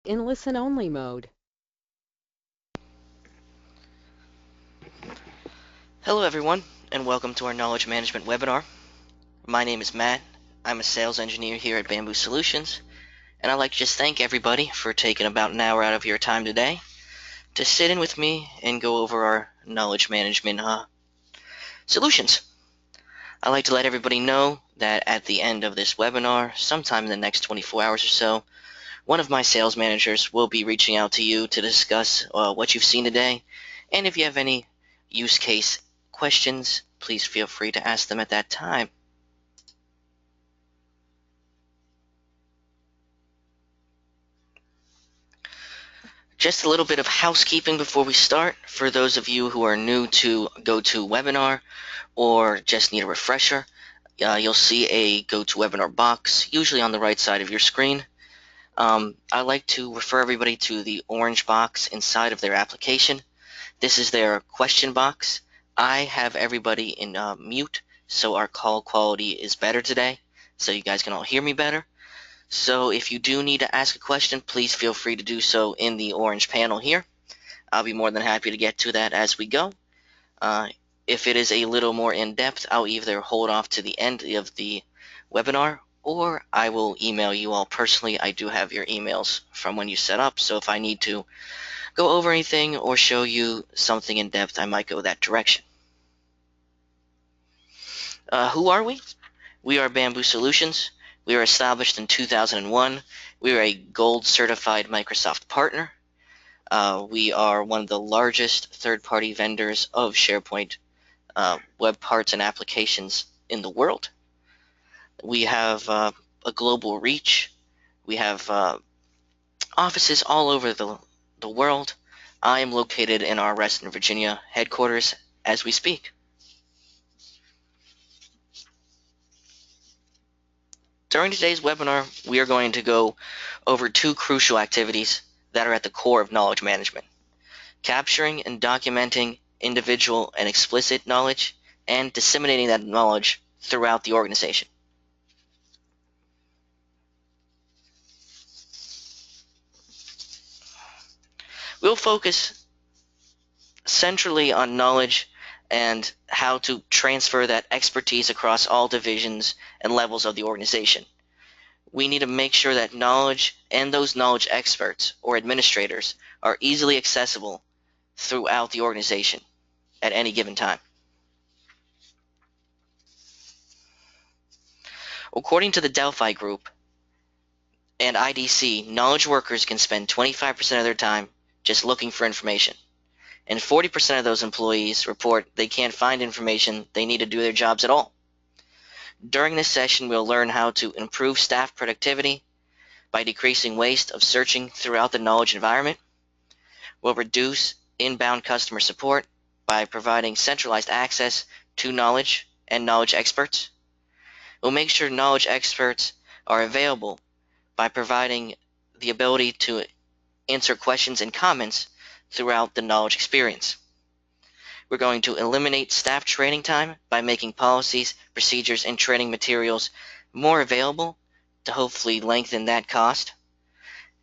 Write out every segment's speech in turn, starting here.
in listen-only mode. Hello everyone, and welcome to our Knowledge Management webinar. My name is Matt. I'm a sales engineer here at Bamboo Solutions, and I'd like to just thank everybody for taking about an hour out of your time today to sit in with me and go over our knowledge management solutions. I'd like to let everybody know that at the end of this webinar, sometime in the next 24 hours or so, one of my sales managers will be reaching out to you to discuss what you've seen today, and if you have any use case questions, please feel free to ask them at that time. Just a little bit of housekeeping before we start. For those of you who are new to GoToWebinar or just need a refresher, you'll see a GoToWebinar box, usually on the right side of your screen. I like to refer everybody to the orange box inside of their application. This is their question box. I have everybody in mute, so our call quality is better today, so you guys can all hear me better. So if you do need to ask a question, please feel free to do so in the orange panel here. I'll be more than happy to get to that as we go. If it is a little more in-depth, I'll either hold off to the end of the webinar, or I will email you all personally. I do have your emails from when you set up, so if I need to go over anything or show you something in depth, I might go that direction. Who are we? We are Bamboo Solutions. We were established in 2001. We are a gold certified Microsoft partner. We are one of the largest third-party vendors of SharePoint web parts and applications in the world. We have a global reach. We have offices all over the world. I am located in our Reston, Virginia headquarters as we speak. During today's webinar, we are going to go over two crucial activities that are at the core of knowledge management: capturing and documenting individual and explicit knowledge, and disseminating that knowledge throughout the organization. We'll focus centrally on knowledge and how to transfer that expertise across all divisions and levels of the organization. We need to make sure that knowledge and those knowledge experts or administrators are easily accessible throughout the organization at any given time. According to the Delphi Group and IDC, knowledge workers can spend 25% of their time just looking for information, and 40% of those employees report they can't find information they need to do their jobs at all. During this session, we'll learn how to improve staff productivity by decreasing waste of searching throughout the knowledge environment. We'll reduce inbound customer support by providing centralized access to knowledge and knowledge experts. We'll make sure knowledge experts are available by providing the ability to answer questions and comments throughout the knowledge experience. We're going to eliminate staff training time by making policies, procedures, and training materials more available to hopefully lengthen that cost.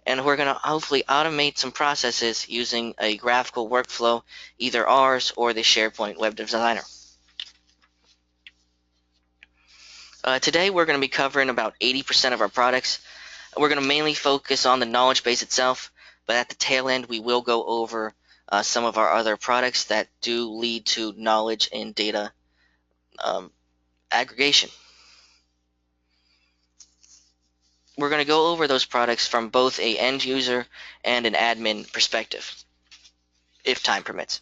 And we're going to hopefully automate some processes using a graphical workflow, either ours or the SharePoint web designer. Today we're going to be covering about 80% of our products. We're going to mainly focus on the Knowledgebase itself, but at the tail end we will go over some of our other products that do lead to knowledge and data aggregation. We're going to go over those products from both an end user and an admin perspective, if time permits.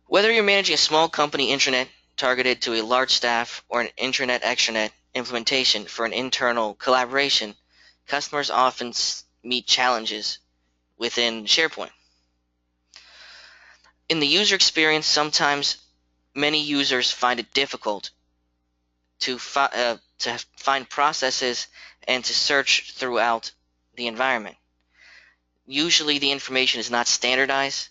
Whether you're managing a small company intranet targeted to a large staff or an intranet extranet implementation for an internal collaboration, customers often meet challenges within SharePoint. In the user experience, sometimes many users find it difficult to find processes and to search throughout the environment. Usually the information is not standardized,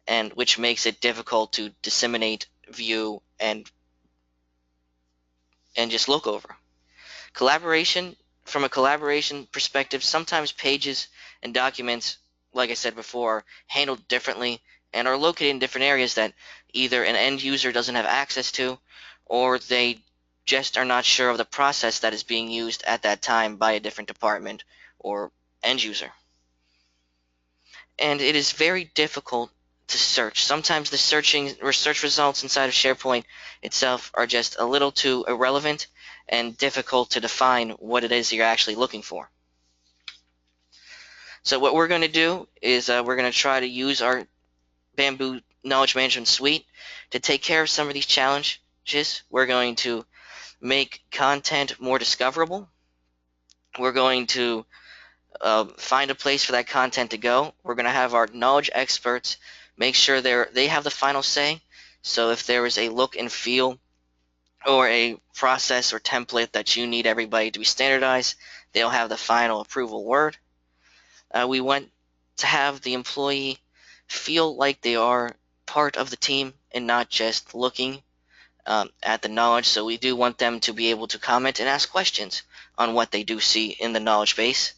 and which makes it difficult to disseminate, view, and just look over. Collaboration from a collaboration perspective, sometimes pages and documents, like I said before, are handled differently and are located in different areas that either an end user doesn't have access to, or they just are not sure of the process that is being used at that time by a different department or end user. And it is very difficult to search. Sometimes the search results inside of SharePoint itself are just a little too irrelevant and difficult to define what it is you're actually looking for. So what we're going to do is we're going to try to use our Bamboo Knowledge Management Suite to take care of some of these challenges. We're going to make content more discoverable. We're going to find a place for that content to go. We're going to have our knowledge experts make sure they have the final say. So if there is a look and feel or a process or template that you need everybody to be standardized, they'll have the final approval word. We want to have the employee feel like they are part of the team and not just looking at the knowledge. So we do want them to be able to comment and ask questions on what they do see in the knowledge base.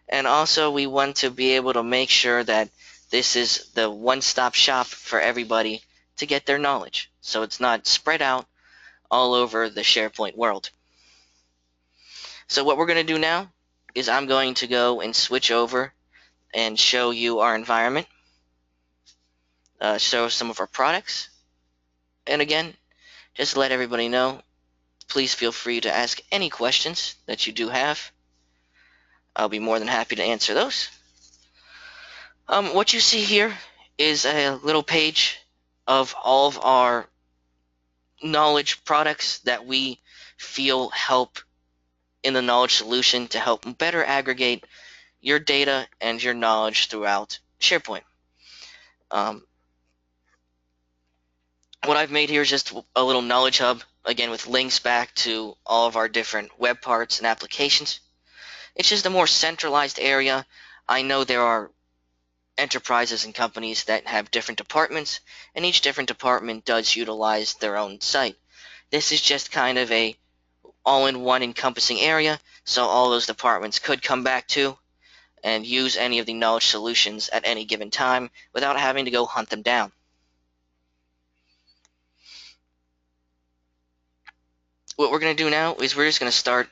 And also we want to be able to make sure that this is the one-stop shop for everybody to get their knowledge. So it's not spread out all over the SharePoint world. So what we're going to do now is I'm going to go and switch over and show you our environment, show some of our products. And again, just to let everybody know, please feel free to ask any questions that you do have. I'll be more than happy to answer those. What you see here is a little page of all of our knowledge products that we feel help in the knowledge solution to help better aggregate your data and your knowledge throughout SharePoint. What I've made here is just a little knowledge hub, again with links back to all of our different web parts and applications. It's just a more centralized area. I know there are enterprises and companies that have different departments, and each different department does utilize their own site. This is just kind of a all-in-one encompassing area, so all those departments could come back to and use any of the knowledge solutions at any given time without having to go hunt them down. What we're going to do now is we're just going to start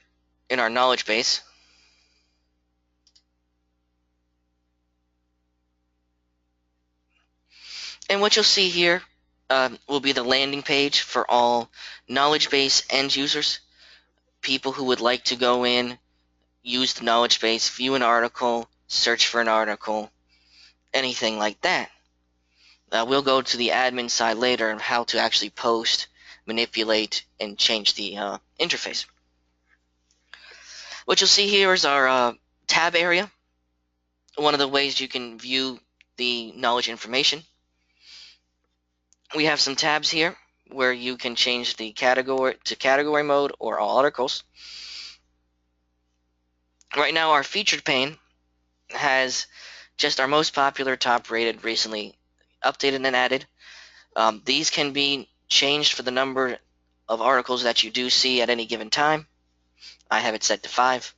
in our knowledge base. And what you'll see here will be the landing page for all knowledge base end users, people who would like to go in, use the knowledge base, view an article, search for an article, anything like that. We'll go to the admin side later on how to actually post, manipulate, and change the interface. What you'll see here is our tab area, one of the ways you can view the knowledge information. We have some tabs here where you can change the category to category mode or all articles. Right now our featured pane has just our most popular, top rated, recently updated and added. These can be changed for the number of articles that you do see at any given time. I have it set to 5.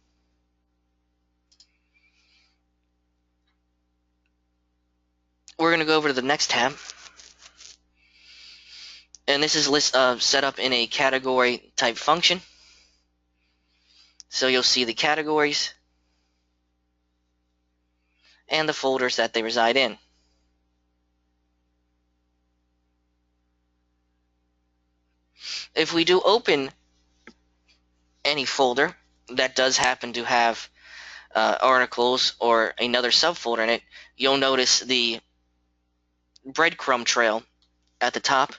We're going to go over to the next tab. And this is set up in a category type function. So you'll see the categories and the folders that they reside in. If we do open any folder that does happen to have articles or another subfolder in it, you'll notice the breadcrumb trail at the top.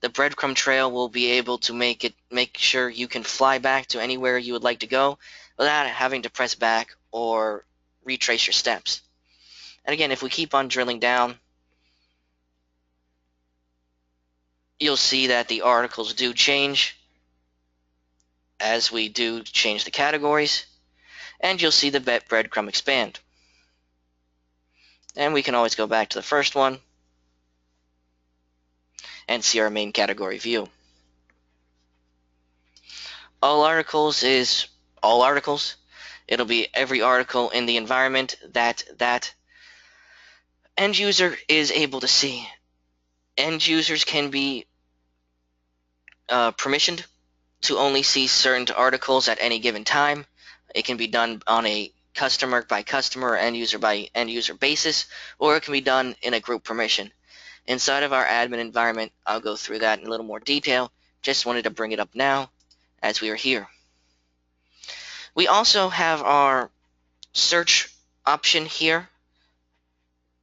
The breadcrumb trail will be able to make sure you can fly back to anywhere you would like to go without having to press back or retrace your steps. And again, if we keep on drilling down, you'll see that the articles do change as we do change the categories, and you'll see the breadcrumb expand. And we can always go back to the first one and see our main category view. All articles is all articles. It'll be every article in the environment that end user is able to see. End users can be permissioned to only see certain articles at any given time. It can be done on a customer by customer, end user by end user basis, or it can be done in a group permission. Inside of our admin environment, I'll go through that in a little more detail. Just wanted to bring it up now as we are here. We also have our search option here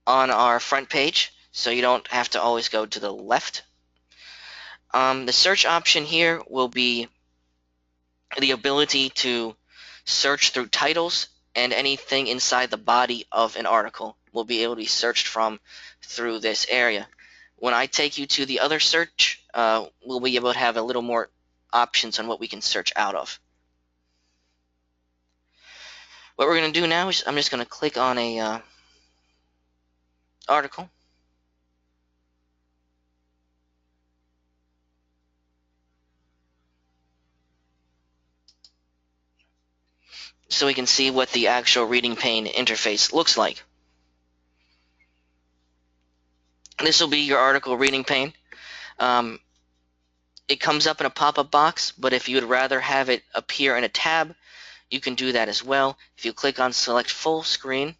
on our front page, so you don't have to always go to the left. The search option here will be the ability to search through titles, and anything inside the body of an article will be able to be searched from through this area. When I take you to the other search, we'll be able to have a little more options on what we can search out of. What we're going to do now is I'm just going to click on a article. So we can see what the actual reading pane interface looks like. This will be your article reading pane. It comes up in a pop-up box, but if you would rather have it appear in a tab, you can do that as well. If you click on select full screen,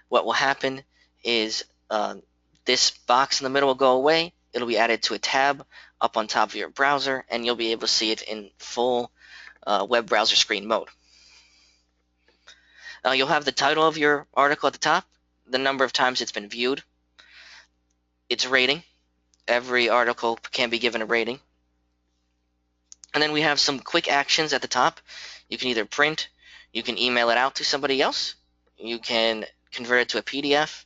what will happen is this box in the middle will go away. It'll be added to a tab up on top of your browser, and you'll be able to see it in full web browser screen mode. You'll have the title of your article at the top, the number of times it's been viewed, its rating. Every article can be given a rating. And then we have some quick actions at the top. You can either print, you can email it out to somebody else, you can convert it to a PDF,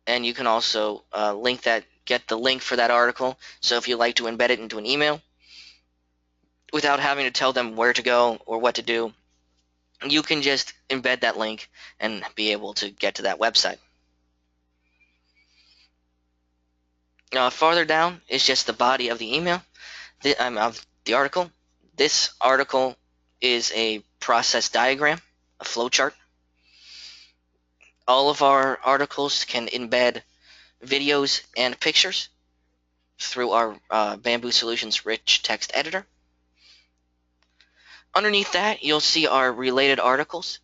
and you can also get the link for that article. So if you like to embed it into an email without having to tell them where to go or what to do, you can just embed that link and be able to get to that website. Farther down is just the body of the email, of the article. This article is a process diagram, a flowchart. All of our articles can embed videos and pictures through our Bamboo Solutions rich text editor. Underneath that, you'll see our related articles.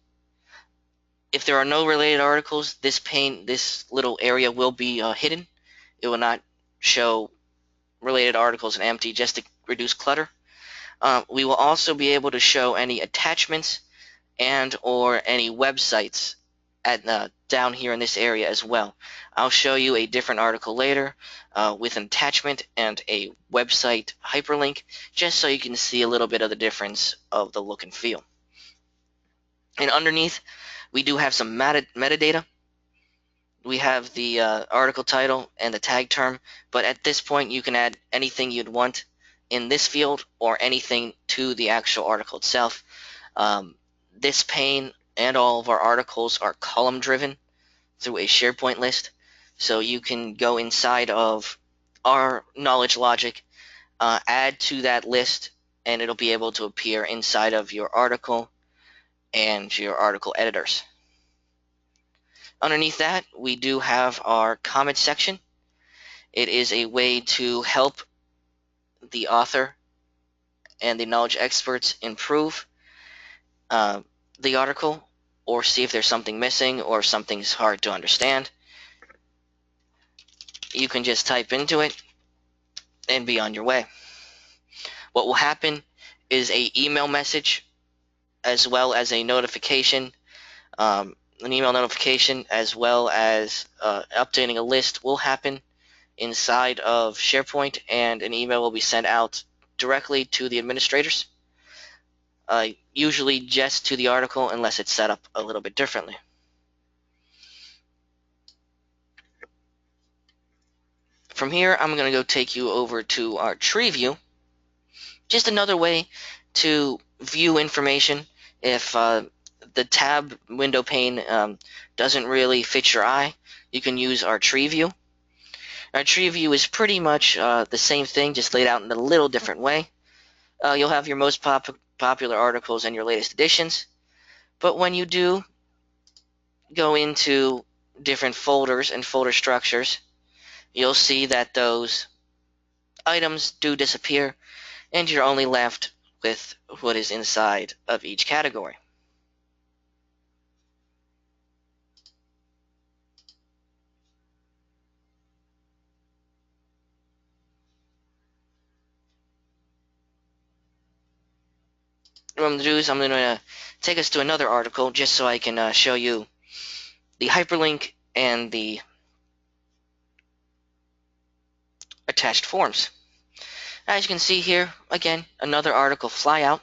If there are no related articles, this little area will be hidden. It will not show related articles and empty, just to reduce clutter. We will also be able to show any attachments and or any websites down here in this area as well. I'll show you a different article later with an attachment and a website hyperlink, just so you can see a little bit of the difference of the look and feel. And underneath, we do have some metadata. We have the article title and the tag term, but at this point you can add anything you'd want in this field or anything to the actual article itself. This pane and all of our articles are column driven through a SharePoint list, so you can go inside of our knowledge logic, add to that list, and it'll be able to appear inside of your article and your article editors. Underneath that, we do have our comment section. It is a way to help the author and the knowledge experts improve the article, or see if there's something missing or something's hard to understand. You can just type into it and be on your way. What will happen is an email message as well as a notification, an email notification as well as updating a list will happen inside of SharePoint, and an email will be sent out directly to the administrators. Usually just to the article unless it's set up a little bit differently. From here, I'm going to go take you over to our tree view. Just another way to view information if the tab window pane doesn't really fit your eye. You can use our tree view. Our tree view is pretty much the same thing, just laid out in a little different way. You'll have your most popular articles and your latest editions. But when you do go into different folders and folder structures, you'll see that those items do disappear, and you're only left with what is inside of each category. What I'm going to do is I'm going to take us to another article just so I can show you the hyperlink and the attached forms. As you can see here, again, another article flyout.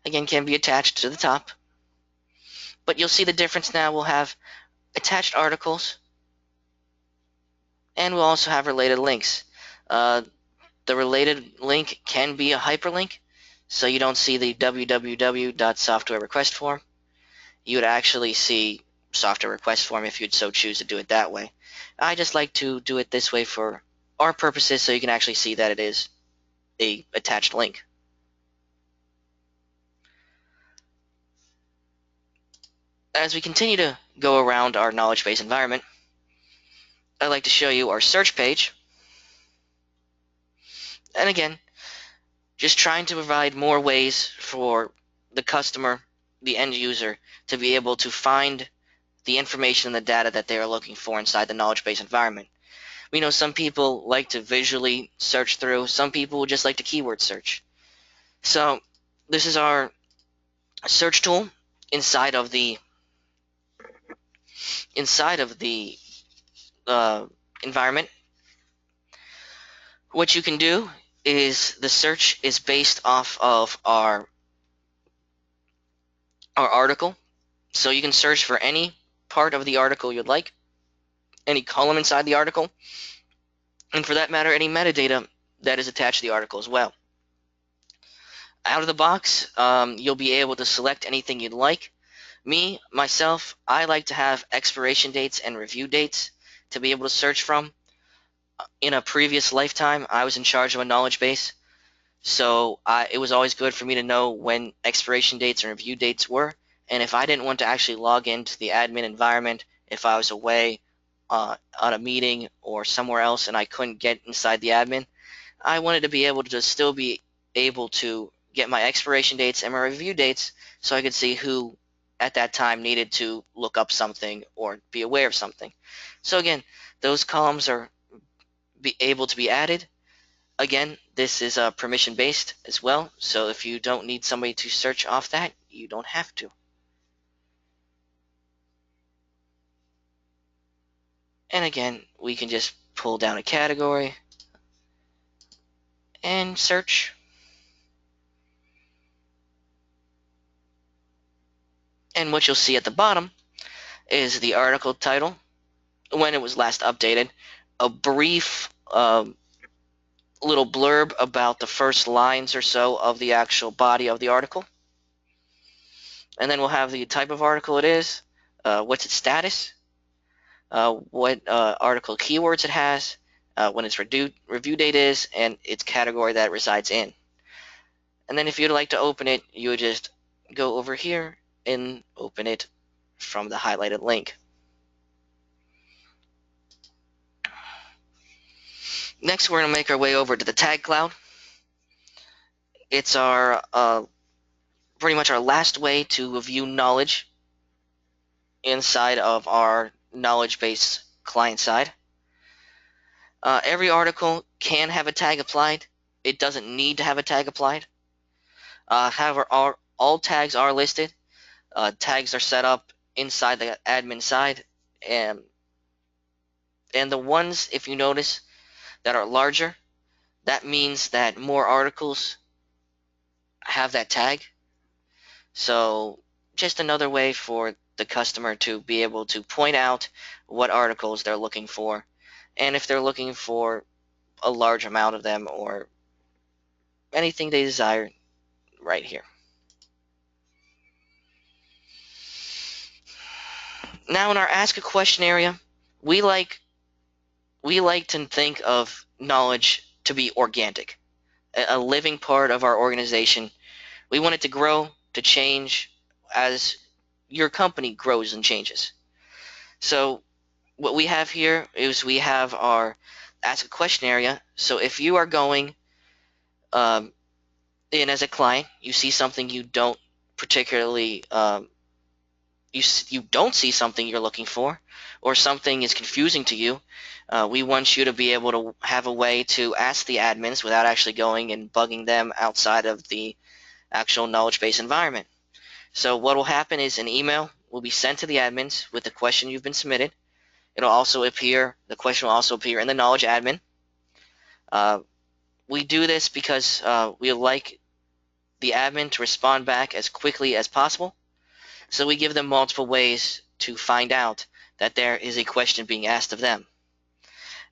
Again, can be attached to the top. But you'll see the difference now. We'll have attached articles, and we'll also have related links. The related link can be a hyperlink, so you don't see the www.software request form. You would actually see software request form if you'd so choose to do it that way. I just like to do it this way for our purposes so you can actually see that it is a attached link. As we continue to go around our knowledge base environment, I'd like to show you our search page. And again, just trying to provide more ways for the customer, the end user, to be able to find the information and the data that they are looking for inside the knowledge base environment. We know some people like to visually search through, some people just like to keyword search. So this is our search tool inside of the environment. What you can do is the search is based off of our article. So you can search for any part of the article you'd like, any column inside the article, and for that matter, any metadata that is attached to the article as well. Out of the box, you'll be able to select anything you'd like. Myself, I like to have expiration dates and review dates to be able to search from. In a previous lifetime, I was in charge of a knowledge base, so it was always good for me to know when expiration dates and review dates were. And if I didn't want to actually log into the admin environment, if I was away on a meeting or somewhere else and I couldn't get inside the admin, I wanted to be able to still be able to get my expiration dates and my review dates so I could see who at that time needed to look up something or be aware of something. So again, those columns are able to be added. Again, this is permission based as well, so if you don't need somebody to search off that, you don't have to. And again, we can just pull down a category and search. And what you'll see at the bottom is the article title, when it was last updated, a brief little blurb about the first lines or so of the actual body of the article. And then we'll have the type of article it is, what's its status, what article keywords it has, when its review date is, and its category that it resides in. And then if you'd like to open it, you would just go over here and open it from the highlighted link. Next, we're going to make our way over to the tag cloud. It's our pretty much our last way to view knowledge inside of our knowledge base client side. Every article can have a tag applied. It doesn't need to have a tag applied. However, all tags are listed. Tags are set up inside the admin side, and the ones, if you notice, that are larger, that means that more articles have that tag. So just another way for the customer to be able to point out what articles they're looking for, and if they're looking for a large amount of them or anything they desire right here. Now in our Ask a Question area, we like to think of knowledge to be organic, a living part of our organization We want it to grow, to change as your company grows and changes. So what we have here is we have our ask a question area. So if you are going um, in as a client, you see something you don't particularly you don't see something you're looking for, or something is confusing to you, we want you to be able to have a way to ask the admins without actually going and bugging them outside of the actual knowledge base environment. So what will happen is an email will be sent to the admins with the question you've been submitted. The question will also appear in the knowledge admin. We do this because we like the admin to respond back as quickly as possible. So we give them multiple ways to find out that there is a question being asked of them.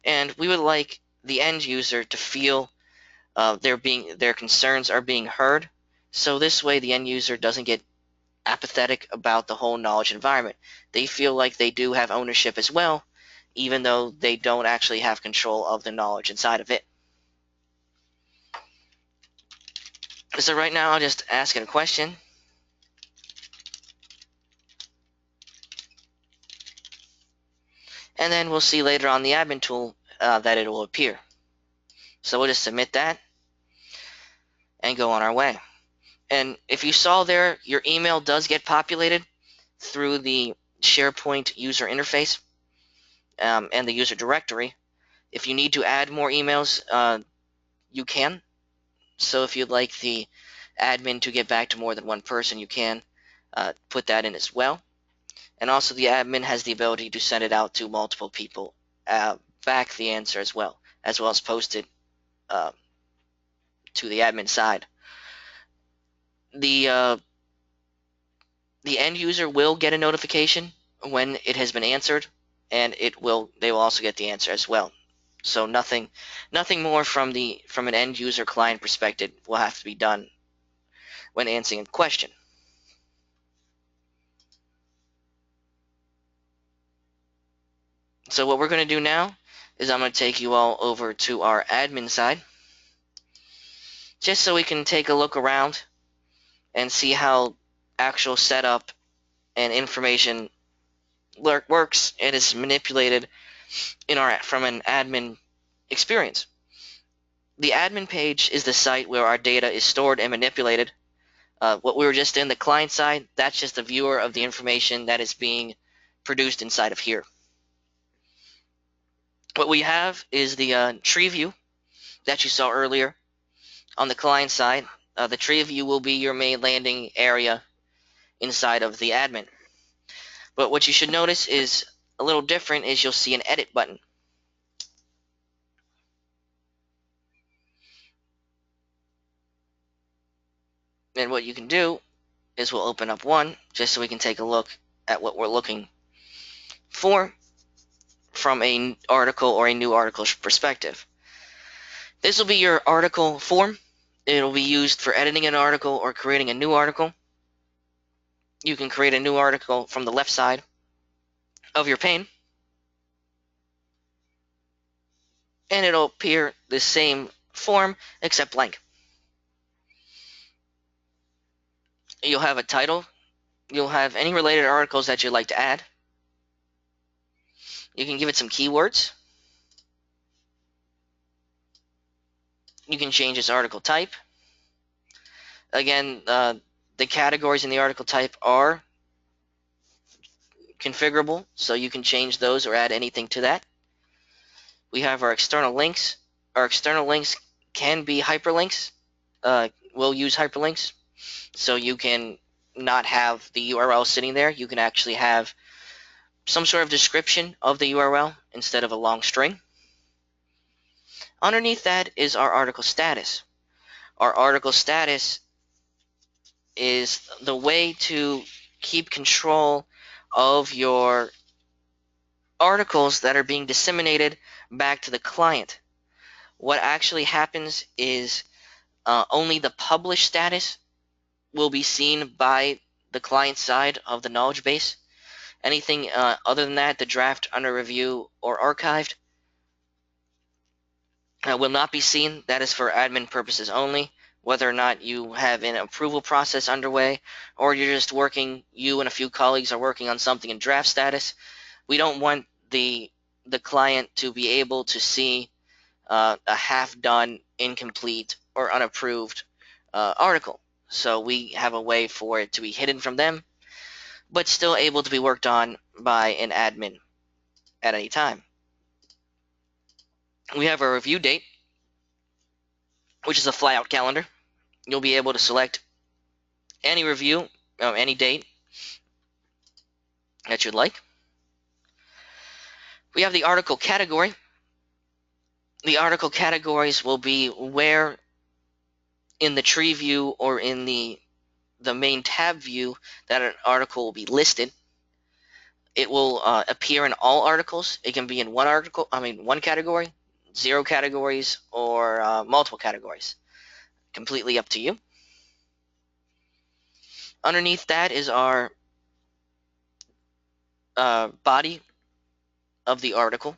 And we would like the end user to feel their concerns are being heard. So this way the end user doesn't get apathetic about the whole knowledge environment. They feel like they do have ownership as well, even though they don't actually have control of the knowledge inside of it. So right now I'll just ask it a question. And then we'll see later on the admin tool that it will appear. So we'll just submit that and go on our way. And if you saw there, your email does get populated through the SharePoint user interface and the user directory. If you need to add more emails, you can. So if you'd like the admin to get back to more than one person, you can put that in as well. And also the admin has the ability to send it out to multiple people back the answer as well as post it to the admin side. The end user will get a notification when it has been answered, and they will also get the answer as well. So nothing more from an end user client perspective will have to be done when answering a question. So what we're going to do now is I'm going to take you all over to our admin side, just so we can take a look around and see how actual setup and information works and is manipulated from an admin experience. The admin page is the site where our data is stored and manipulated. What we were just in the client side, that's just a viewer of the information that is being produced inside of here. What we have is the tree view that you saw earlier on the client side. The tree view will be your main landing area inside of the admin. But what you should notice is a little different is you'll see an edit button. And what you can do is we'll open up one just so we can take a look at what we're looking for from an article or a new article perspective. This will be your article form. It'll be used for editing an article or creating a new article. You can create a new article from the left side of your pane, and it'll appear the same form except blank. You'll have a title. You'll have any related articles that you'd like to add. You can give it some keywords. You can change its article type. Again, the categories in the article type are configurable, so you can change those or add anything to that. We have our external links. Our external links can be hyperlinks. We'll use hyperlinks, so you can not have the URL sitting there. You can actually have some sort of description of the URL instead of a long string. Underneath that is our article status. Our article status is the way to keep control of your articles that are being disseminated back to the client. What actually happens is only the published status will be seen by the client side of the knowledge base. Anything other than that, the draft, under review, or archived, will not be seen. That is for admin purposes only. whether or not you have an approval process underway, or you're just working, you and a few colleagues are working on something in draft status. We don't want the client to be able to see a half-done, incomplete, or unapproved article. So we have a way for it to be hidden from them, but still able to be worked on by an admin at any time. We have a review date, which is a flyout calendar. You'll be able to select any review, any date that you'd like. We have the article category. The article categories will be where in the tree view or in the main tab view that an article will be listed. It will appear in all articles. It can be in one category, 0 categories, or multiple categories. Completely up to you. Underneath that is our body of the article.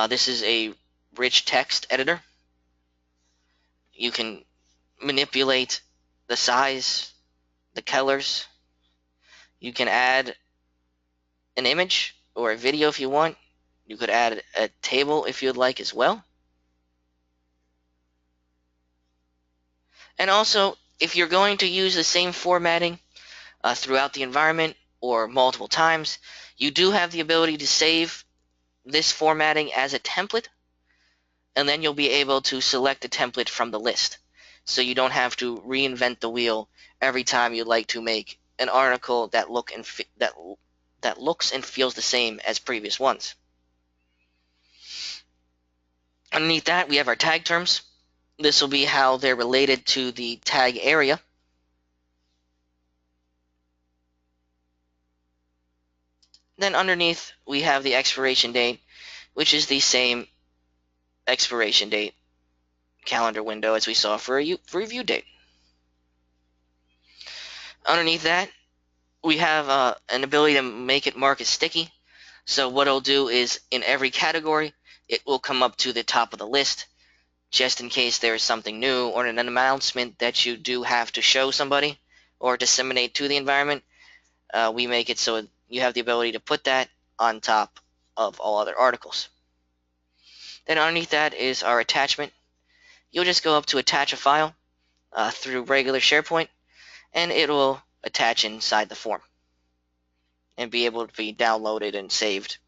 This is a rich text editor. You can manipulate the size, the colors. You can add an image or a video if you want. You could add a table if you'd like as well. And also, if you're going to use the same formatting throughout the environment or multiple times, you do have the ability to save this formatting as a template, and then you'll be able to select a template from the list. So you don't have to reinvent the wheel every time you'd like to make an article that looks and feels the same as previous ones. Underneath that, we have our tag terms. This will be how they're related to the tag area. Then underneath, we have the expiration date, which is the same expiration date calendar window as we saw for a review date. Underneath that, we have an ability to make it mark as sticky. So what it'll do is in every category, it will come up to the top of the list, just in case there is something new or an announcement that you do have to show somebody or disseminate to the environment. We make it so you have the ability to put that on top of all other articles. Then underneath that is our attachment. You'll just go up to attach a file through regular SharePoint, and it will attach inside the form and be able to be downloaded and saved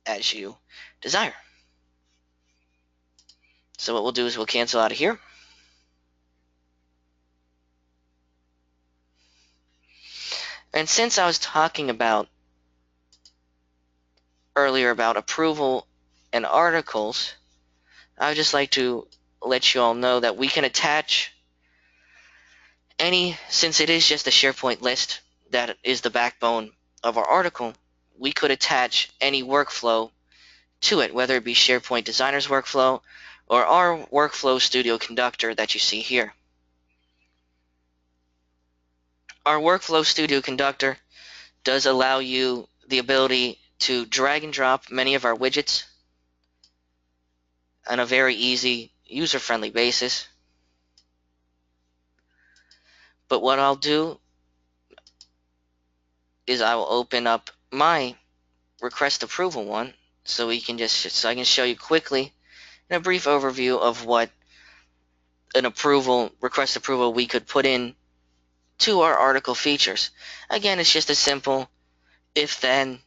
as you desire. So what we'll do is we'll cancel out of here. And since I was talking about earlier about approval and articles, I would just like to let you all know that we can attach since it is just a SharePoint list that is the backbone of our article, we could attach any workflow to it, whether it be SharePoint Designer's workflow or our Workflow Studio Conductor that you see here. Our Workflow Studio Conductor does allow you the ability to drag and drop many of our widgets on a very easy, user-friendly basis. But what I'll do is I will open up my request approval one so I can show you quickly in a brief overview of what an request approval we could put in to our article features. Again, it's just a simple if then.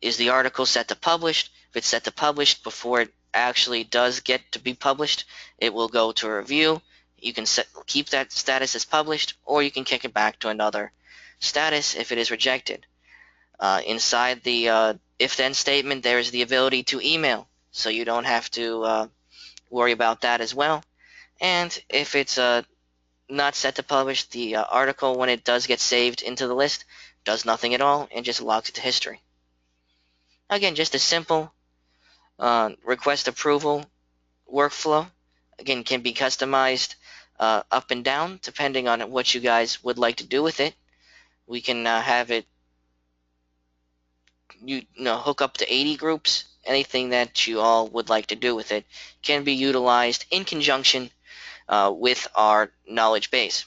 Is the article set to published? If it's set to published before it actually does get to be published, it will go to a review. You can keep that status as published, or you can kick it back to another status if it is rejected. Inside the if-then statement, there is the ability to email, so you don't have to worry about that as well. And if it's not set to publish, the article, when it does get saved into the list, does nothing at all and just logs it to history. Again, just a simple request approval workflow. Again, can be customized up and down depending on what you guys would like to do with it. We can have it hook up to 80 groups. Anything that you all would like to do with it can be utilized in conjunction with our knowledge base.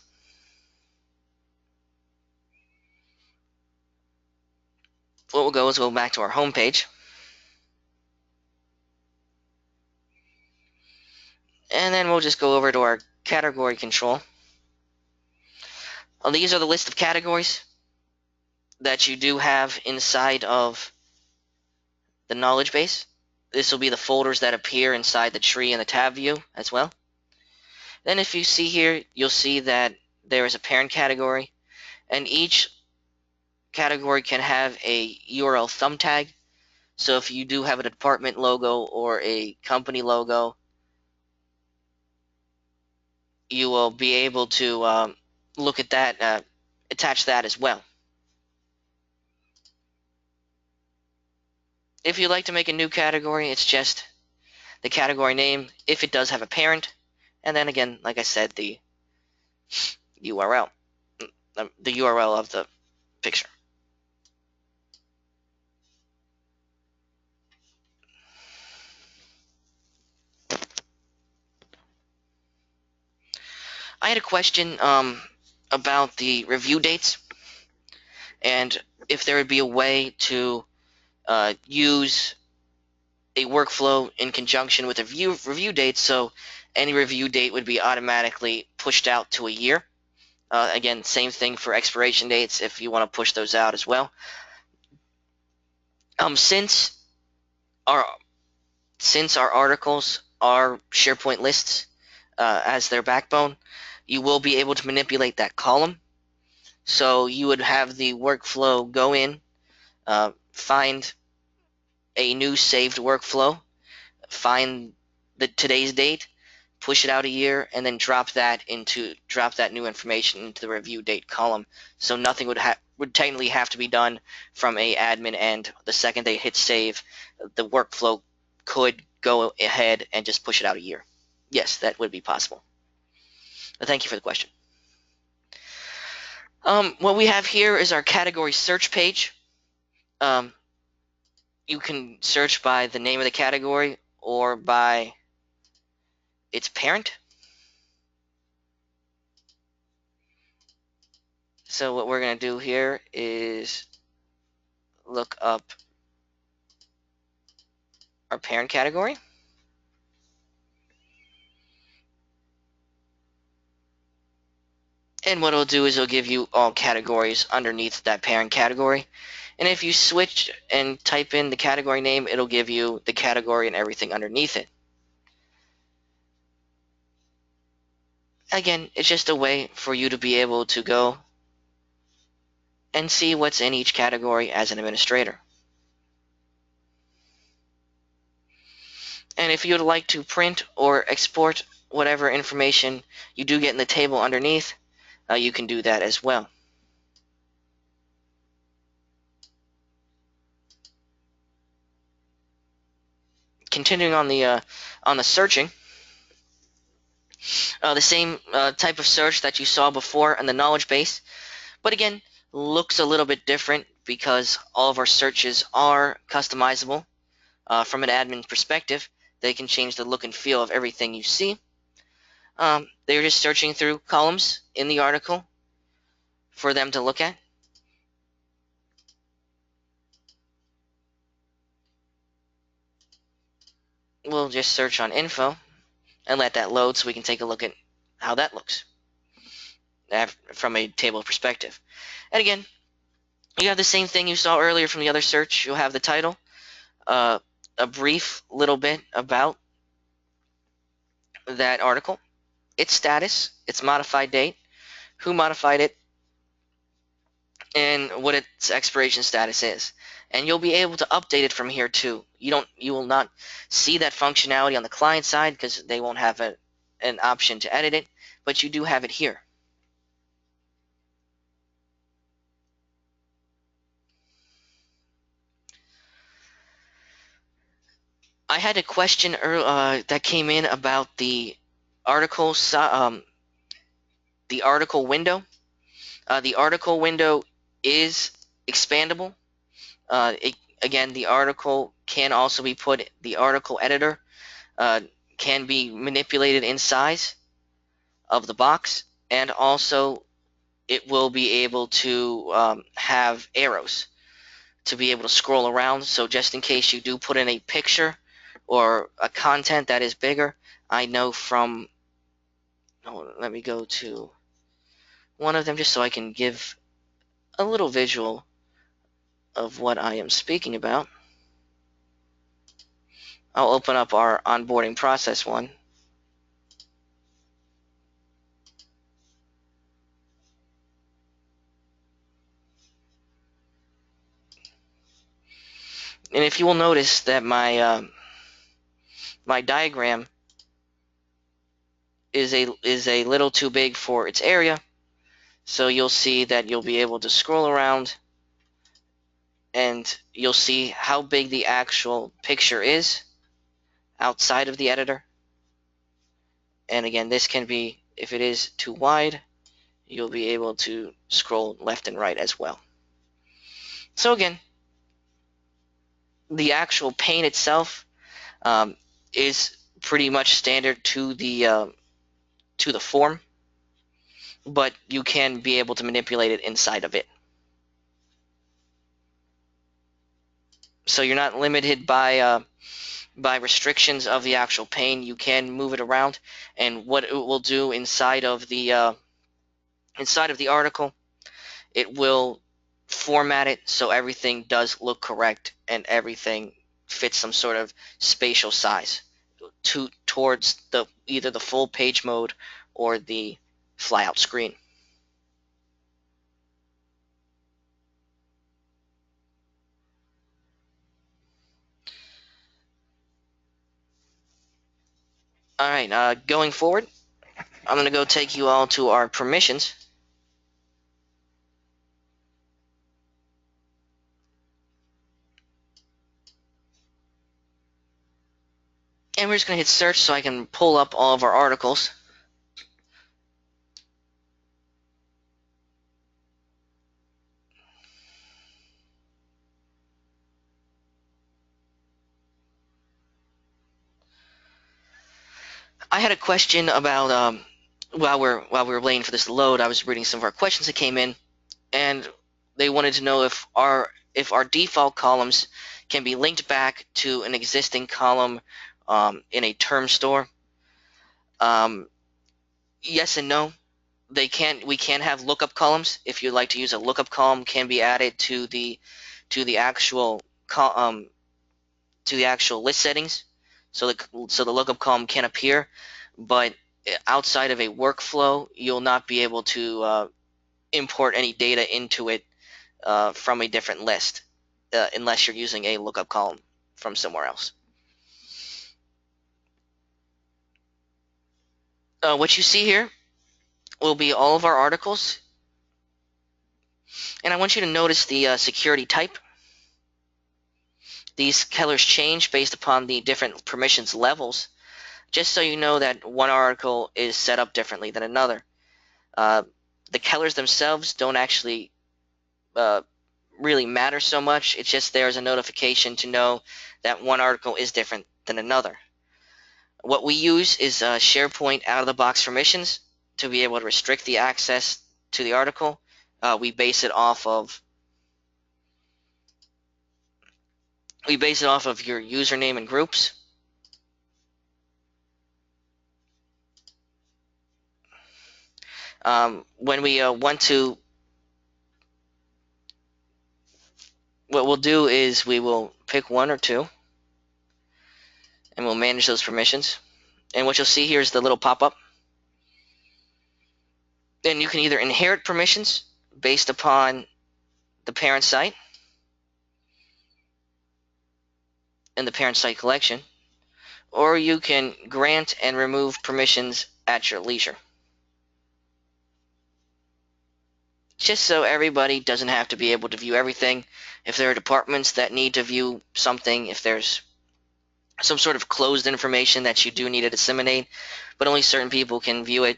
What we'll go is we'll go back to our home page. And then we'll just go over to our category control. These are the list of categories that you do have inside of the knowledge base. This will be the folders that appear inside the tree and the tab view as well. Then if you see here, you'll see that there is a parent category, and each category can have a URL thumb tag. So if you do have a department logo or a company logo, you will be able to look at that, attach that as well. If you'd like to make a new category, it's just the category name if it does have a parent, and then again, like I said, the URL, the URL of the picture. I had a question about the review dates, and if there would be a way to use a workflow in conjunction with a review date, so any review date would be automatically pushed out to a year. Again, same thing for expiration dates if you want to push those out as well. Since our articles are SharePoint lists as their backbone, you will be able to manipulate that column. So you would have the workflow go in, find a new saved workflow, find today's date, push it out a year, and then drop that new information into the review date column. So nothing would technically have to be done from a admin end. The second they hit save, the workflow could go ahead and just push it out a year. Yes, that would be possible. But thank you for the question. What we have here is our category search page. You can search by the name of the category or by its parent. So what we're going to do here is look up our parent category. And what it'll do is it'll give you all categories underneath that parent category. And if you switch and type in the category name, it'll give you the category and everything underneath it. Again, it's just a way for you to be able to go and see what's in each category as an administrator. And if you'd like to print or export whatever information you do get in the table underneath, you can do that as well. Continuing on the searching, the same type of search that you saw before in the knowledge base, but again, looks a little bit different because all of our searches are customizable from an admin perspective. They can change the look and feel of everything you see. They're just searching through columns in the article for them to look at. We'll just search on info and let that load so we can take a look at how that looks from a table perspective. And again, you have the same thing you saw earlier from the other search. You'll have the title, a brief little bit about that article, its status, its modified date, who modified it, and what its expiration status is. And you'll be able to update it from here too. You will not see that functionality on the client side because they won't have an option to edit it, but you do have it here. I had a question that came in about the article window. The article window is expandable. Again, the article can also be the article editor can be manipulated in size. of the box, and also it will be able to have arrows to be able to scroll around. So just in case you do put in a picture or a content that is bigger, I know from, oh, let me go to one of them just so I can give a little visual of what I am speaking about. I'll open up our onboarding process one. And if you will notice that my diagram is a little too big for its area, so you'll see that you'll be able to scroll around and you'll see how big the actual picture is outside of the editor. And again, this can be, if it is too wide, you'll be able to scroll left and right as well. So again, the actual pane itself is pretty much standard to the form, but you can be able to manipulate it inside of it. So you're not limited by restrictions of the actual pane. You can move it around, and what it will do inside of the article, it will format it so everything does look correct and everything fits some sort of spatial size towards either the full page mode or the flyout screen. All right, going forward, I'm going to go take you all to our permissions. And we're just going to hit search so I can pull up all of our articles. I had a question about while we were waiting for this to load, I was reading some of our questions that came in, and they wanted to know if our default columns can be linked back to an existing column in a term store. Yes and no. We can have lookup columns. If you'd like to use a lookup column, can be added to the actual list settings, so the lookup column can appear. But outside of a workflow, you'll not be able to import any data into it from a different list unless you're using a lookup column from somewhere else. What you see here will be all of our articles, and I want you to notice the security type. These colors change based upon the different permissions levels, just so you know that one article is set up differently than another. The colors themselves don't actually really matter so much. It's just there as a notification to know that one article is different than another. What we use is SharePoint out-of-the-box permissions to be able to restrict the access to the article. We base it off of your username and groups. When we want to, what we'll do is we will pick one or two, and we'll manage those permissions. And what you'll see here is the little pop-up. Then you can either inherit permissions based upon the parent site and the parent site collection, or you can grant and remove permissions at your leisure. Just so everybody doesn't have to be able to view everything. If there are departments that need to view something, if there's some sort of closed information that you do need to disseminate, but only certain people can view it,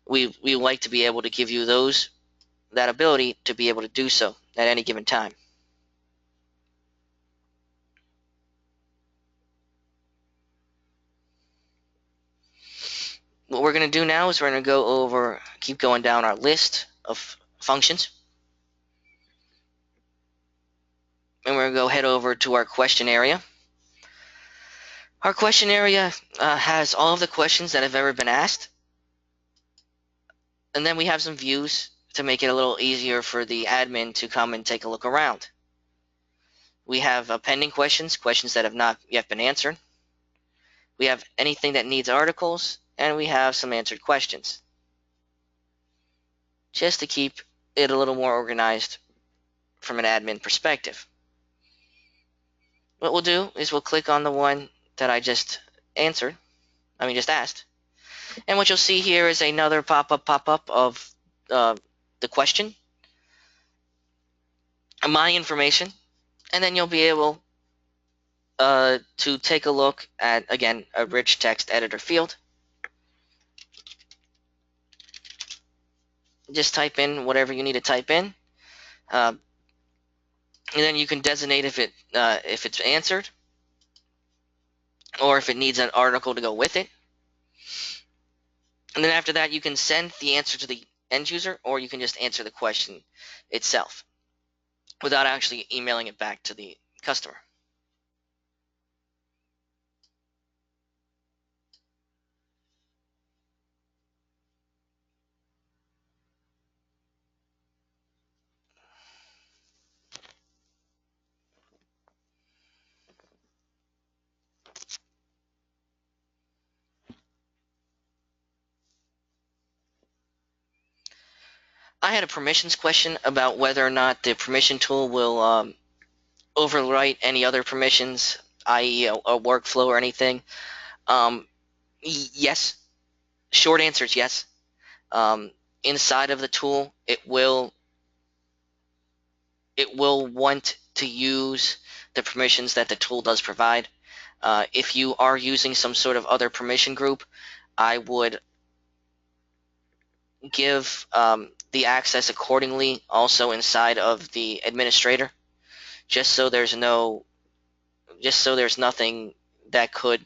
we like to be able to give you that ability to be able to do so at any given time. What we're going to do now is we're going to go over, keep going down our list of functions. And we're going to go head over to our question area. Our question area has all of the questions that have ever been asked. And then we have some views to make it a little easier for the admin to come and take a look around. We have pending questions, questions that have not yet been answered. We have anything that needs articles, and we have some answered questions. Just to keep it a little more organized from an admin perspective. What we'll do is we'll click on the one that I just asked. And what you'll see here is another pop-up of the question, my information, and then you'll be able to take a look at, again, a rich text editor field. Just type in whatever you need to type in, and then you can designate if it's answered or if it needs an article to go with it. And then after that, you can send the answer to the end user, or you can just answer the question itself without actually emailing it back to the customer. I had a permissions question about whether or not the permission tool will overwrite any other permissions, i.e. a workflow or anything. Yes. Short answer is yes. Inside of the tool, it will want to use the permissions that the tool does provide. If you are using some sort of other permission group, I would give the access accordingly also inside of the administrator, just so there's nothing that could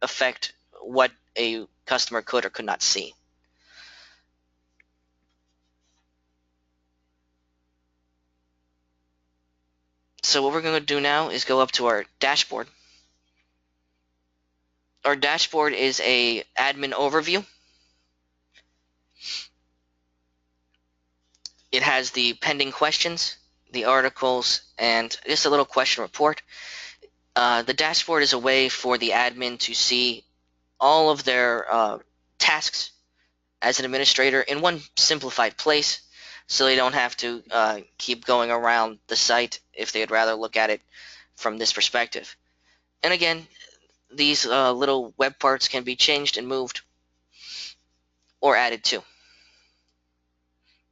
affect what a customer could or could not see. So what we're going to do now is go up to our dashboard. Our dashboard is a admin overview. It has the pending questions, the articles, and just a little question report. The dashboard is a way for the admin to see all of their tasks as an administrator in one simplified place, so they don't have to keep going around the site if they'd rather look at it from this perspective. And again, these little web parts can be changed and moved or added to.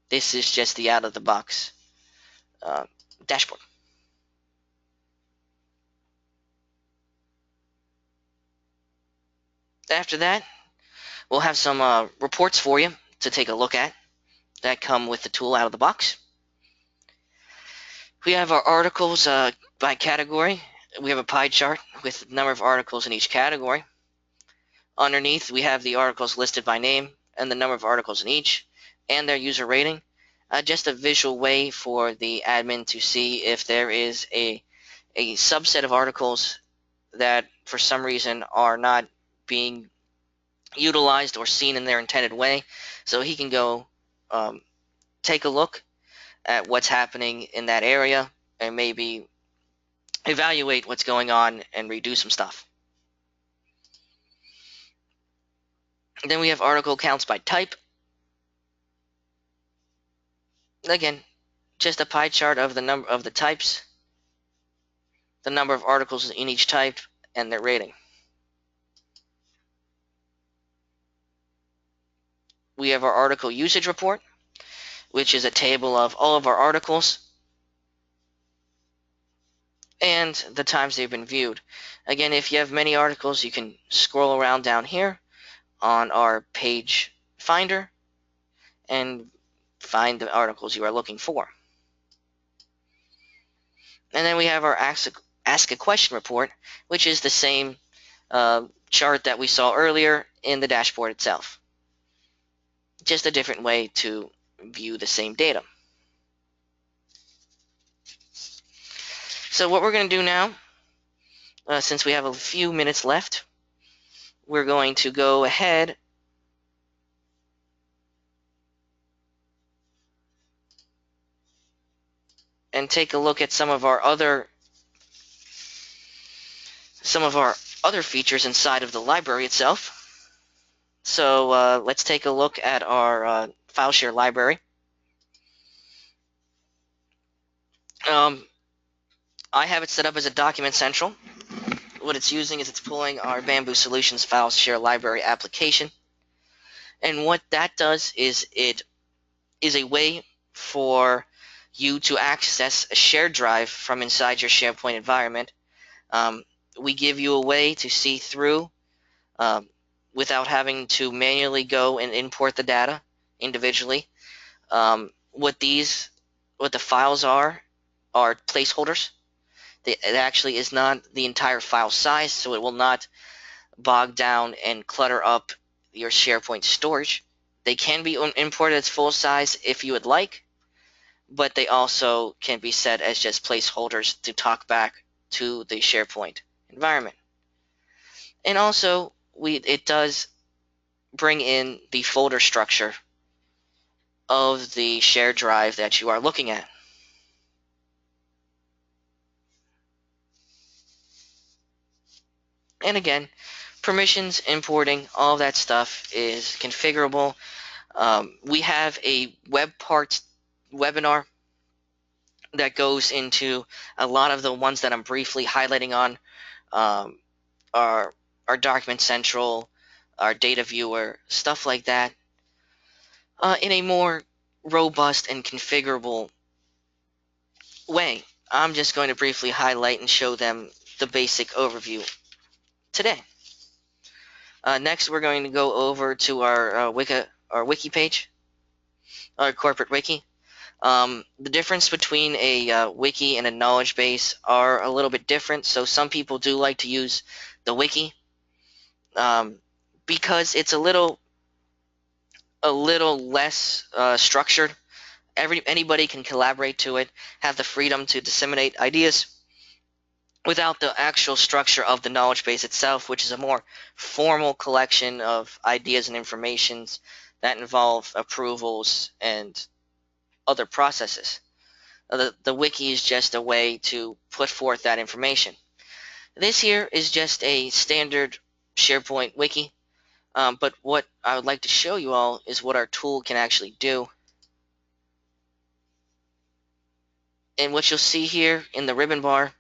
This is just the out-of-the-box dashboard. After that, we'll have some reports for you to take a look at that come with the tool out of the box. We have our articles by category. We have a pie chart with the number of articles in each category. Underneath, we have the articles listed by name and the number of articles in each and their user rating. Just a visual way for the admin to see if there is a subset of articles that for some reason are not being utilized or seen in their intended way, so he can go take a look at what's happening in that area and maybe evaluate what's going on and redo some stuff. And then we have article counts by type. Again, just a pie chart of the number of the types, the number of articles in each type, and their rating. We have our article usage report, which is a table of all of our articles and the times they've been viewed. Again, if you have many articles, you can scroll around down here on our page finder and find the articles you are looking for. And then we have our Ask a Question report, which is the same chart that we saw earlier in the dashboard itself. just a different way to view the same data. So what we're going to do now, since we have a few minutes left, we're going to go ahead and take a look at some of our other features inside of the library itself. So let's take a look at our file share library. I have it set up as a document central. What it's using is it's pulling our Bamboo Solutions file share library application. And what that does is it is a way for you to access a shared drive from inside your SharePoint environment. We give you a way to see through without having to manually go and import the data individually. What the files are placeholders. It actually is not the entire file size, so it will not bog down and clutter up your SharePoint storage. They can be imported as full size if you would like, but they also can be set as just placeholders to talk back to the SharePoint environment. And also, it does bring in the folder structure of the shared drive that you are looking at. And again, permissions, importing, all of that stuff is configurable. We have a web parts webinar that goes into a lot of the ones that I'm briefly highlighting on. Our Document Central, our Data Viewer, stuff like that, in a more robust and configurable way. I'm just going to briefly highlight and show them the basic overview today. Next, we're going to go over to our Wiki page, our corporate Wiki. The difference between a Wiki and a knowledge base are a little bit different. So some people do like to use the Wiki because it's a little less structured. Anybody can collaborate to it, have the freedom to disseminate ideas without the actual structure of the knowledge base itself, which is a more formal collection of ideas and informations that involve approvals and other processes. The wiki is just a way to put forth that information. This here is just a standard SharePoint wiki, but what I would like to show you all is what our tool can actually do. And what you'll see here in the ribbon bar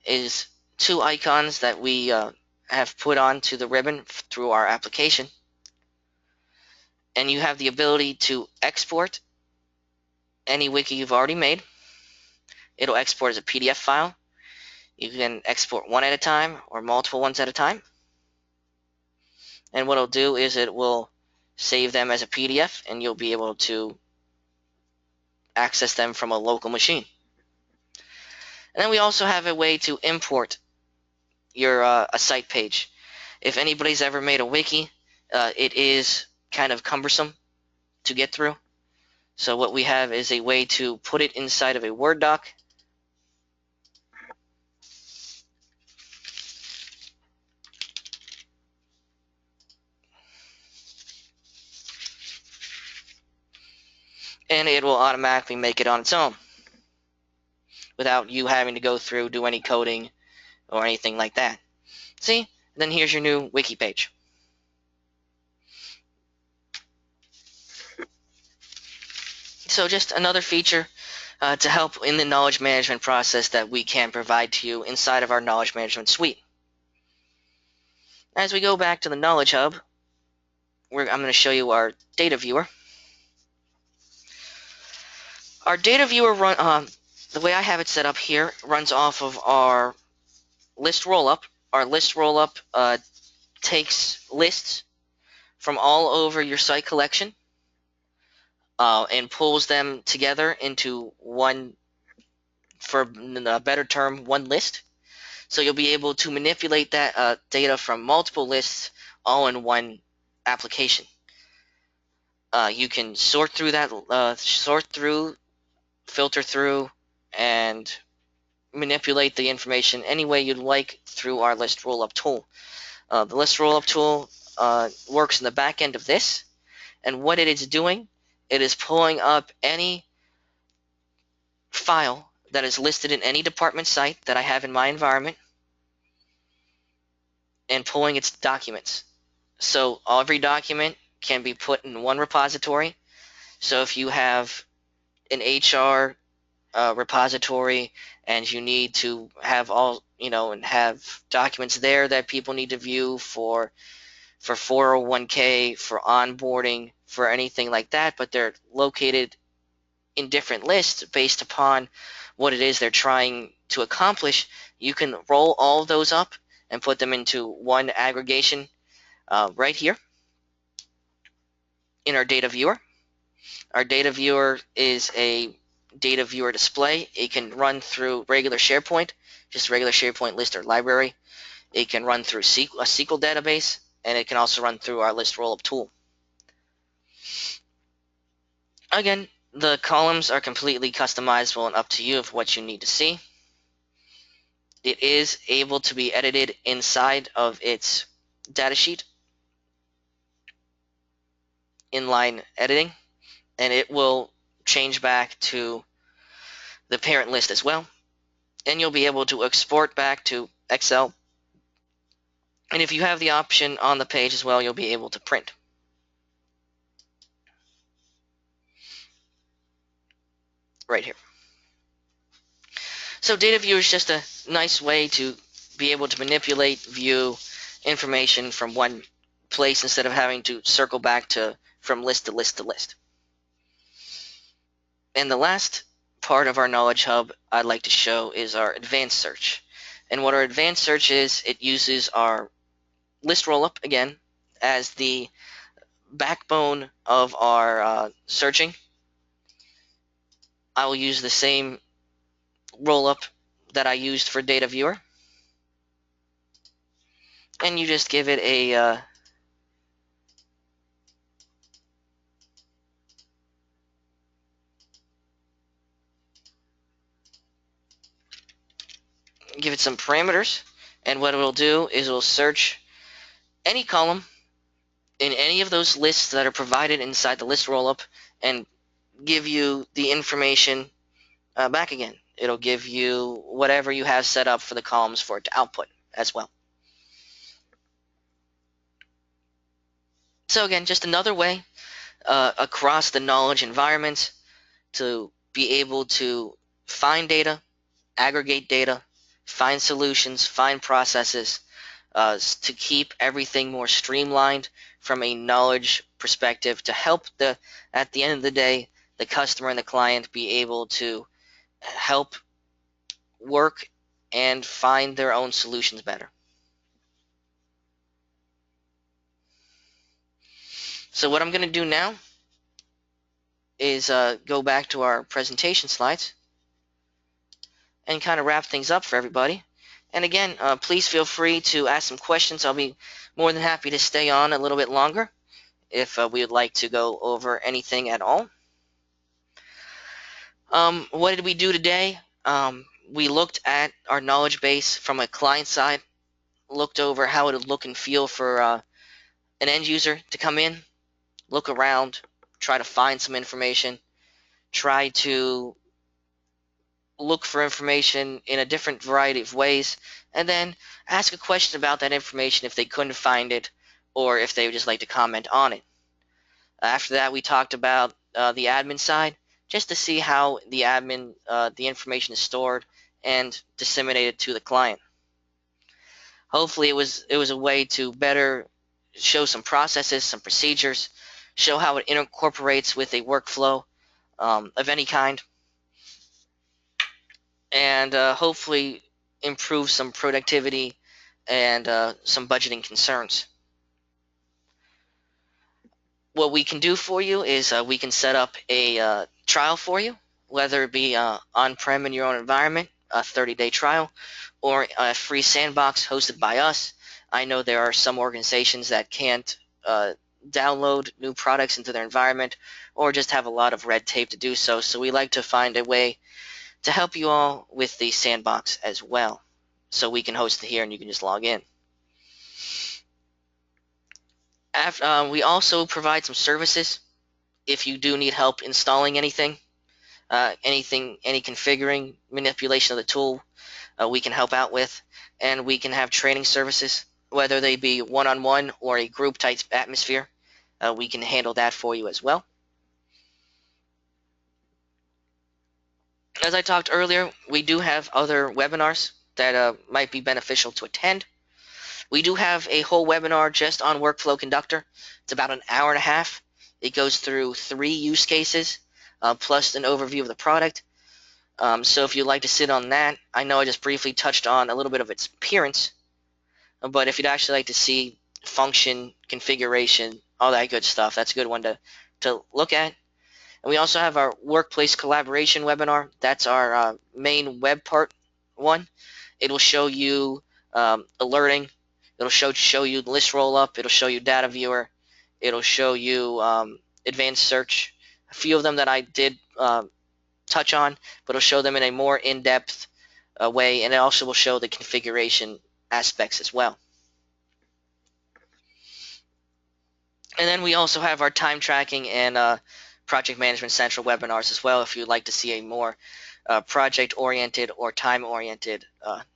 is two icons that we have put onto the ribbon through our application. And you have the ability to export any wiki you've already made. It'll export as a PDF file. You can export one at a time or multiple ones at a time. And what it'll do is it will save them as a PDF, and you'll be able to access them from a local machine. And then we also have a way to import your a site page. If anybody's ever made a wiki, it is kind of cumbersome to get through. So what we have is a way to put it inside of a Word doc. And it will automatically make it on its own without you having to go through, do any coding or anything like that. See? Then here's your new wiki page. So just another feature to help in the knowledge management process that we can provide to you inside of our knowledge management suite. As we go back to the Knowledge Hub, I'm going to show you our data viewer. Our data viewer the way I have it set up here runs off of our list rollup. Our list rollup takes lists from all over your site collection and pulls them together into one, for a better term, one list. So you'll be able to manipulate that data from multiple lists all in one application. You can sort through that, filter through, and manipulate the information any way you'd like through our list rollup tool. The list rollup tool works in the back end of this, and what it is doing, it is pulling up any file that is listed in any department site that I have in my environment and pulling its documents. So every document can be put in one repository. So if you have an HR repository and you need to have and have documents there that people need to view for 401k, for onboarding, for anything like that, but they're located in different lists based upon what it is they're trying to accomplish, you can roll all of those up and put them into one aggregation right here in our data viewer. Our data viewer is a data viewer display. It can run through regular SharePoint, just regular SharePoint list or library. It can run through a SQL database, and it can also run through our list rollup tool. Again, the columns are completely customizable and up to you of what you need to see. It is able to be edited inside of its datasheet, inline editing, and it will change back to the parent list as well. And you'll be able to export back to Excel. And if you have the option on the page as well, you'll be able to print. Right here. So data view is just a nice way to be able to manipulate, view information from one place instead of having to circle back from list to list to list. And the last part of our Knowledge Hub I'd like to show is our advanced search. And what our advanced search is, it uses our list rollup again as the backbone of our searching. I will use the same rollup that I used for data viewer, and you just give it a give it some parameters, and what it will do is it will search any column in any of those lists that are provided inside the list rollup and give you the information back again. It'll give you whatever you have set up for the columns for it to output as well. So again, just another way across the knowledge environment to be able to find data, aggregate data, find solutions, find processes, to keep everything more streamlined from a knowledge perspective to help at the end of the day, the customer and the client be able to help work and find their own solutions better. So what I'm going to do now is go back to our presentation slides and kind of wrap things up for everybody. And again, please feel free to ask some questions. I'll be more than happy to stay on a little bit longer if we would like to go over anything at all. What did we do today? We looked at our knowledge base from a client side, looked over how it would look and feel for an end user to come in, look around, try to find some information, try to look for information in a different variety of ways, and then ask a question about that information if they couldn't find it or if they would just like to comment on it. After that, we talked about the admin side, just to see how the admin, the information is stored and disseminated to the client. Hopefully it was a way to better show some processes, some procedures, show how it incorporates with a workflow of any kind, and hopefully improve some productivity and some budgeting concerns. What we can do for you is we can set up a trial for you, whether it be on-prem in your own environment, a 30-day trial, or a free sandbox hosted by us. I know there are some organizations that can't download new products into their environment or just have a lot of red tape to do so. So we like to find a way to help you all with the sandbox as well. So we can host it here and you can just log in. We also provide some services if you do need help installing anything, any configuring, manipulation of the tool, we can help out with. And we can have training services, whether they be one-on-one or a group type atmosphere. We can handle that for you as well. As I talked earlier, we do have other webinars that might be beneficial to attend. We do have a whole webinar just on Workflow Conductor. It's about an hour and a half. It goes through 3 use cases, plus an overview of the product. So if you'd like to sit on that, I know I just briefly touched on a little bit of its appearance, but if you'd actually like to see function, configuration, all that good stuff, that's a good one to look at. And we also have our workplace collaboration webinar. That's our main web part one. It'll show you alerting. It'll show you list rollup. It'll show you data viewer. It'll show you advanced search. A few of them that I did touch on, but it'll show them in a more in-depth way, and it also will show the configuration aspects as well. And then we also have our time tracking and project management central webinars as well, if you'd like to see a more project-oriented or time-oriented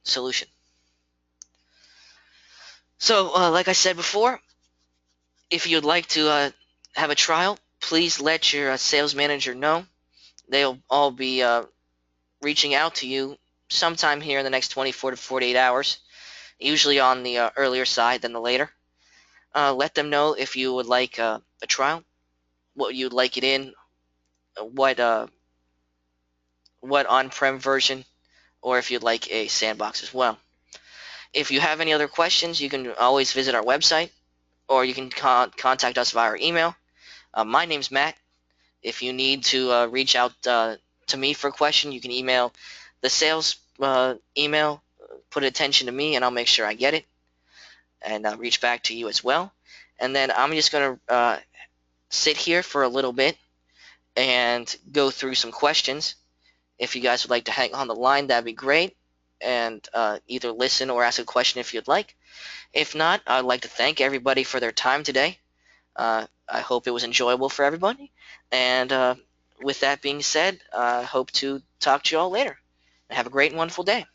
solution. So, like I said before, if you'd like to have a trial, please let your sales manager know. They'll all be reaching out to you sometime here in the next 24 to 48 hours, usually on the earlier side than the later. Let them know if you would like a trial, what you'd like it in, what on-prem version, or if you'd like a sandbox as well. If you have any other questions, you can always visit our website, or you can contact us via our email. My name's Matt. If you need to reach out to me for a question, you can email the sales email, put attention to me, and I'll make sure I get it, and reach back to you as well. And then I'm just going to sit here for a little bit and go through some questions. If you guys would like to hang on the line, that'd be great, and either listen or ask a question if you'd like. If not, I'd like to thank everybody for their time today. I hope it was enjoyable for everybody, and with that being said, I hope to talk to you all later. Have a great and wonderful day.